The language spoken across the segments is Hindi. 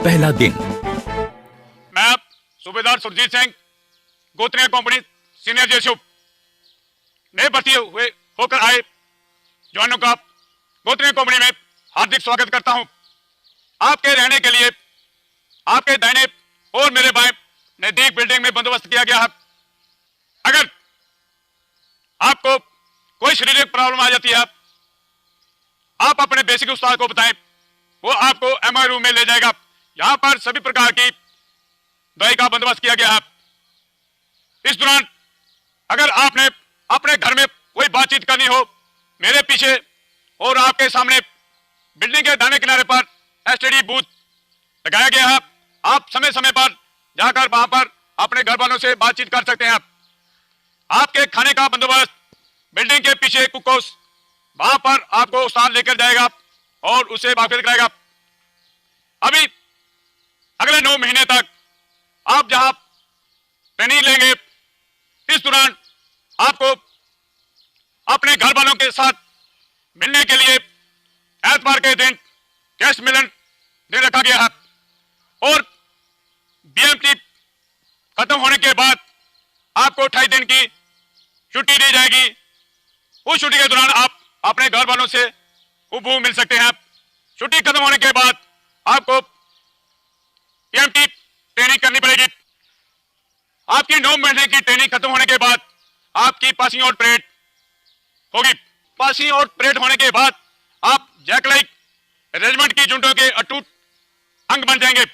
पहला दिन। मैं सूबेदार सुरजीत सिंह, गोत्रिया कंपनी सीनियर जेशुप, नए भर्ती हुए होकर आए जवानों का गोत्रिया कंपनी में हार्दिक स्वागत करता हूं। आपके रहने के लिए आपके दाहिने और मेरे बाएं नजदीक बिल्डिंग में बंदोबस्त किया गया है। अगर आपको कोई शारीरिक प्रॉब्लम आ जाती है, आप अपने बेसिक उस्ताद को बताएं, वो आपको एमआई रूम में ले जाएगा। यहां पर सभी प्रकार की दवाई का बंदोबस्त किया गया है। इस दौरान अगर आपने अपने घर में कोई बातचीत करनी हो, मेरे पीछे और आपके सामने बिल्डिंग के दाहिने किनारे पर एसटीडी बूथ लगाया गया है। आप समय समय पर जाकर वहां पर अपने घर वालों से बातचीत कर सकते हैं। आपके खाने का बंदोबस्त बिल्डिंग के पीछे कुक हाउस, वहां पर आपको उस्ताद लेकर जाएगा और उसे वाकिफ कराएगा। अभी अगले 9 महीने तक आप जहां ट्रेनिंग लेंगे, इस दौरान आपको अपने घर वालों के साथ मिलने के लिए एतवार के दिन कैश मिलन दिन रखा गया है और बीएमटी खत्म होने के बाद आपको 28 दिन की छुट्टी दी जाएगी। उस छुट्टी के दौरान आप अपने घर वालों से उबू मिल सकते हैं। छुट्टी खत्म होने के बाद आपको पीएमटी ट्रेनिंग करनी पड़ेगी। आपकी 9 महीने की ट्रेनिंग खत्म होने के बाद आपकी पासिंग आउट परेड होगी। पासिंग आउट परेड होने के बाद आप जैकलाइक रेजिमेंट की जुंटों के अटूट अंग बन जाएंगे।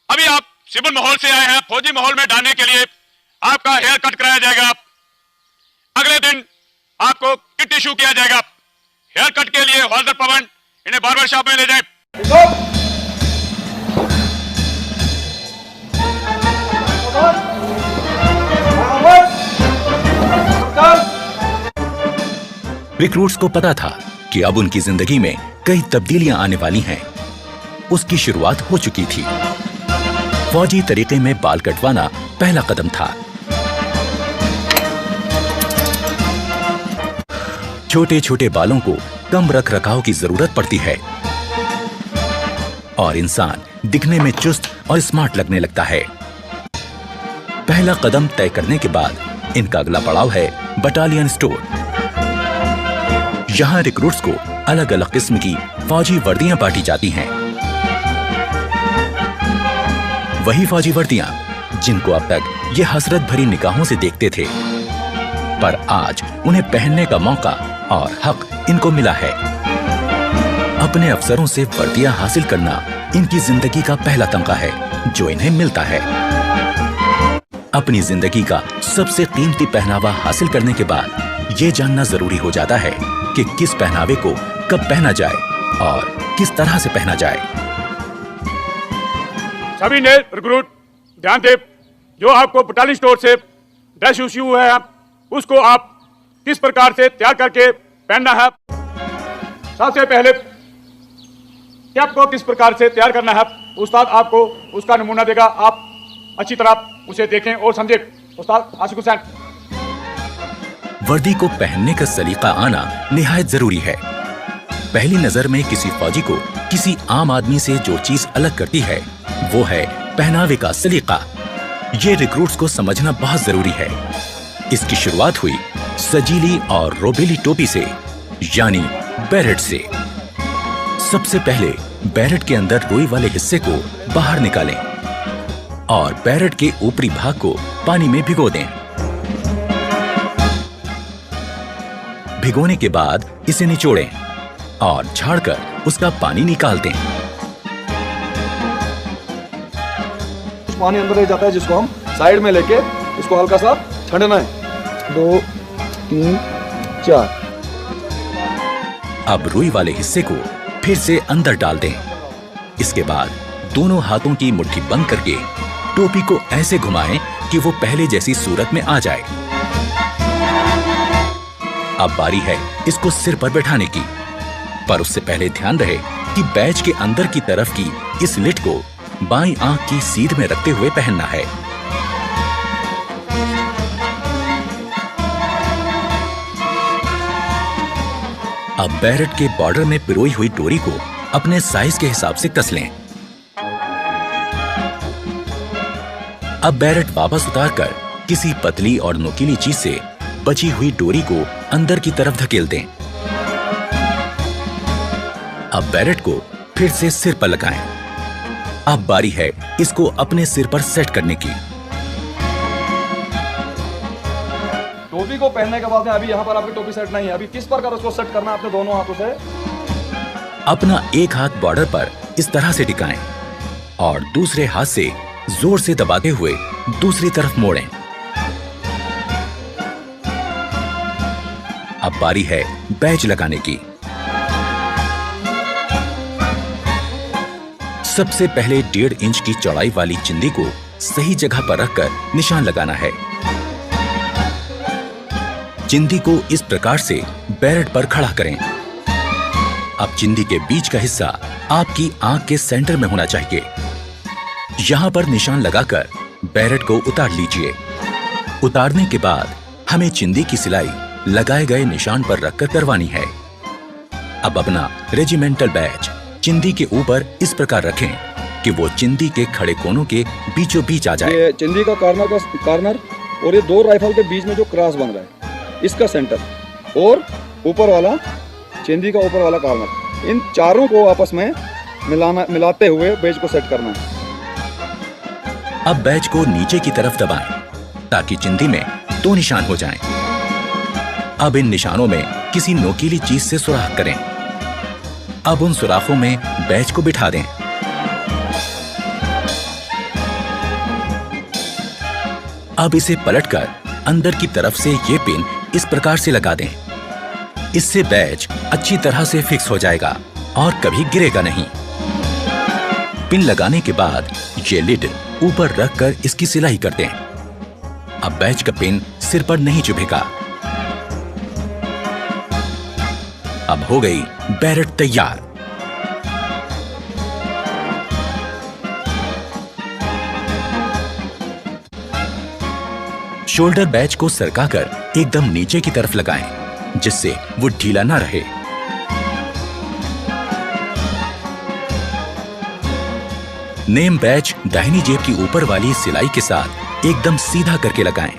अभी आप सिविल माहौल से आए हैं, फौजी माहौल में डालने के लिए आपका हेयर कट कराया जाएगा। अगले दिन आपको किट इशू किया जाएगा। हेयर कट के लिए हौलदार पवन इन्हें बार्बर शॉप में ले जाए। रिक्रूट्स को पता था कि अब उनकी जिंदगी में कई तब्दीलियां आने वाली हैं। उसकी शुरुआत हो चुकी थी। फौजी तरीके में बाल कटवाना पहला कदम था। छोटे छोटे बालों को कम रख रखाव की जरूरत पड़ती है और इंसान दिखने में चुस्त और स्मार्ट लगने लगता है। पहला कदम तय करने के बाद इनका अगला पड़ाव है बटालियन स्टोर। यहां रिक्रूट्स को अलग अलग किस्म की फौजी वर्दियां बांटी जाती हैं। वही फौजी वर्दियां जिनको अब तक ये हसरत भरी निगाहों से देखते थे, पर आज उन्हें पहनने का मौका और हक इनको मिला है। अपने अफसरों से वर्दियां हासिल करना इनकी जिंदगी का पहला तमगा है जो इन्हें मिलता है। अपनी जिंदगी का सबसे कीमती पहनावा हासिल करने के बाद ये जानना जरूरी हो जाता है कि किस पहनावे को कब पहना जाए और किस तरह से पहना जाए। सभी ने रिक्रूट ध्यान दें, जो आपको बटालियन स्टोर से ड्रेस इश्यू हुआ है उसको आप किस प्रकार से तैयार करके पहनना है। सबसे पहले कैप को किस प्रकार से तैयार करना है, उस्ताद आपको उसका नमूना देगा। आप अच्छी तरह उसे देखें और समझें। उस्ताद आशिक हुसैन। वर्दी को पहनने का सलीका आना निहायत जरूरी है। पहली नजर में किसी फौजी को किसी आम आदमी से जो चीज अलग करती है वो है पहनावे का सलीका। ये रिक्रूट्स को समझना बहुत जरूरी है। इसकी शुरुआत हुई सजीली और रोबेली टोपी से, यानी बैरेट से। सबसे पहले बैरेट के अंदर रुई वाले हिस्से को बाहर निकालें और बैरेट के ऊपरी भाग को पानी में भिगो दें। भिगोने के बाद इसे निचोड़ें और झाड़कर उसका पानी निकाल दें। पानी अंदर ले जाता है जिसको हम साइड में लेके इसको हल्का सा छंडना है। 2 3 4। अब रुई वाले हिस्से को फिर से अंदर डाल दें। इसके बाद दोनों हाथों की मुट्ठी बंद करके टोपी को ऐसे घुमाएं कि वो पहले जैसी सूरत में आ जाए। अब बारी है इसको सिर पर बैठाने की, पर उससे पहले ध्यान रहे कि बैच के अंदर की तरफ की इस लिट को बाईं आंख की सीध में रखते हुए पहनना है। अब बैरेट के बॉर्डर में पिरोई हुई डोरी को अपने साइज के हिसाब से कस लें। अब बैरेट वापस उतारकर किसी पतली और नुकीली चीज से बची हुई डोरी को अंदर की तरफ धकेल दें। अब बैरेट को फिर से सिर पर लगाएं। अब बारी है इसको अपने सिर पर सेट करने की। टोपी को पहनने के बाद में अभी यहाँ पर आपकी टोपी सेट नहीं है। अभी किस प्रकार उसको सेट करना है अपने दोनों हाथों से। अपना एक हाथ बॉर्डर पर इस तरह से टिकाएं और दूसरे हाथ से जोर से दबाते हुए दूसरी तरफ मोड़ें। अब बारी है बैज लगाने की। सबसे पहले 1.5 इंच की चौड़ाई वाली चिंदी को सही जगह पर रखकर निशान लगाना है। चिंदी को इस प्रकार से बैरेट पर खड़ा करें। अब चिंदी के बीच का हिस्सा आपकी आंख के सेंटर में होना चाहिए। यहां पर निशान लगाकर बैरेट को उतार लीजिए। उतारने के बाद हमें चिंदी की सिलाई लगाए गए निशान पर रखकर करवानी है। अब अपना रेजिमेंटल बैज चिंदी के ऊपर इस प्रकार रखें कि वो चिंदी के खड़े कोनों के बीचों बीच आ जाए। ये चिंदी का कार्नर और ये 2 राइफल के बीच में जो क्रॉस बन रहा है इसका सेंटर और ऊपर वाला चिंदी का ऊपर वाला कार्नर, इन चारों को आपस में मिलाते हुए बैज को सेट करना है। अब बैज को नीचे की तरफ दबाएं ताकि चिंदी में 2 निशान हो जाएं। अब इन निशानों में किसी नोकीली चीज से सुराख करें। अब उन सुराखों में बैज को बिठा दें। अब इसे पलटकर अंदर की तरफ से ये पिन इस प्रकार से लगा दें। इससे बैज अच्छी तरह से फिक्स हो जाएगा और कभी गिरेगा नहीं। पिन लगाने के बाद ये लिड ऊपर रखकर इसकी सिलाई कर दें। अब बैज का पिन सिर पर नहीं चुभेगा। अब हो गई बैरेट तैयार। शोल्डर बैज को सरकाकर एकदम नीचे की तरफ लगाएं, जिससे वो ढीला ना रहे। नेम बैज दाहिनी जेब की ऊपर वाली सिलाई के साथ एकदम सीधा करके लगाएं।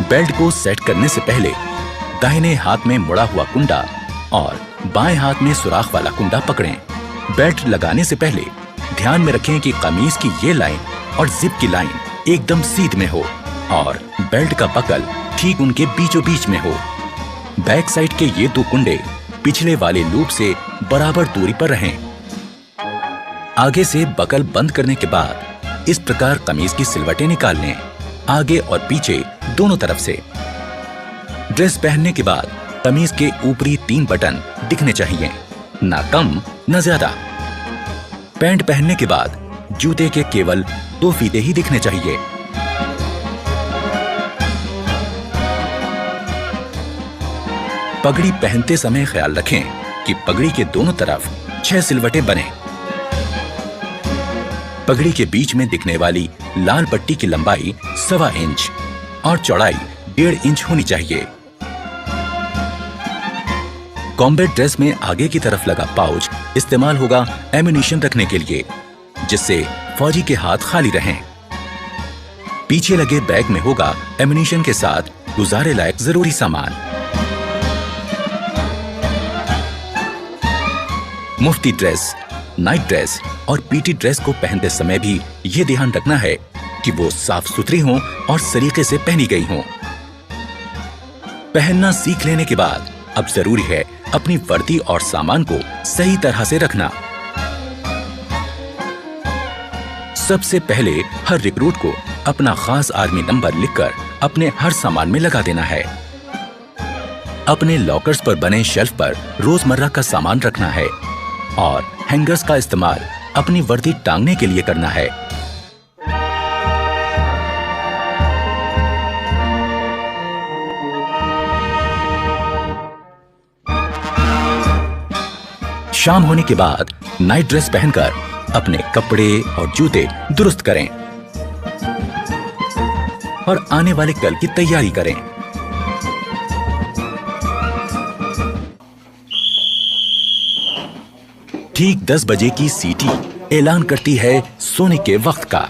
बेल्ट को सेट करने से पहले दाहिने हाथ में मुड़ा हुआ कुंडा और बाएं हाथ में सुराख वाला कुंडा पकड़ें। बेल्ट लगाने से पहले ध्यान में रखें कि कमीज की ये लाइन और जिप की लाइन एकदम सीध में हो और बेल्ट का बकल ठीक उनके बीचों बीच में हो। बैक साइड के ये 2 कुंडे पिछले वाले लूप से बराबर दूरी पर रहें। आगे से बकल बंद करने के बाद इस प्रकार कमीज की सिलवटें निकाल लें, आगे और पीछे दोनों तरफ से। ड्रेस पहनने के बाद कमीज के ऊपरी 3 बटन दिखने चाहिए, ना कम ना ज्यादा। पैंट पहनने के बाद जूते के केवल 2 फीते ही दिखने चाहिए। पगड़ी पहनते समय ख्याल रखें कि पगड़ी के दोनों तरफ 6 सिलवटें बने। पगड़ी के बीच में दिखने वाली लाल पट्टी की लंबाई 1.25 इंच और चौड़ाई 1.5 इंच होनी चाहिए। कॉम्बैट ड्रेस में आगे की तरफ लगा पाउच इस्तेमाल होगा एम्यूनिशन रखने के लिए, जिससे फौजी के हाथ खाली रहें। पीछे लगे बैग में होगा एम्यूनिशन के साथ गुजारे लायक जरूरी सामान। मुफ्ती ड्रेस, नाइट ड्रेस और पीटी ड्रेस को पहनते समय भी ये ध्यान रखना है कि वो साफ सुथरी हों और सलीके से पहनी गई हों। पहनना सीख लेने के बाद अब जरूरी है अपनी वर्दी और सामान को सही तरह से रखना। सबसे पहले हर रिक्रूट को अपना खास आर्मी नंबर लिखकर अपने हर सामान में लगा देना है। अपने लॉकर्स पर बने शेल्फ पर रोजमर्रा का सामान रखना है और हैंगर्स का इस्तेमाल अपनी वर्दी टांगने के लिए करना है। शाम होने के बाद नाइट ड्रेस पहनकर अपने कपड़े और जूते दुरुस्त करें और आने वाले कल की तैयारी करें। ठीक 10 बजे की सीटी ऐलान करती है सोने के वक्त का।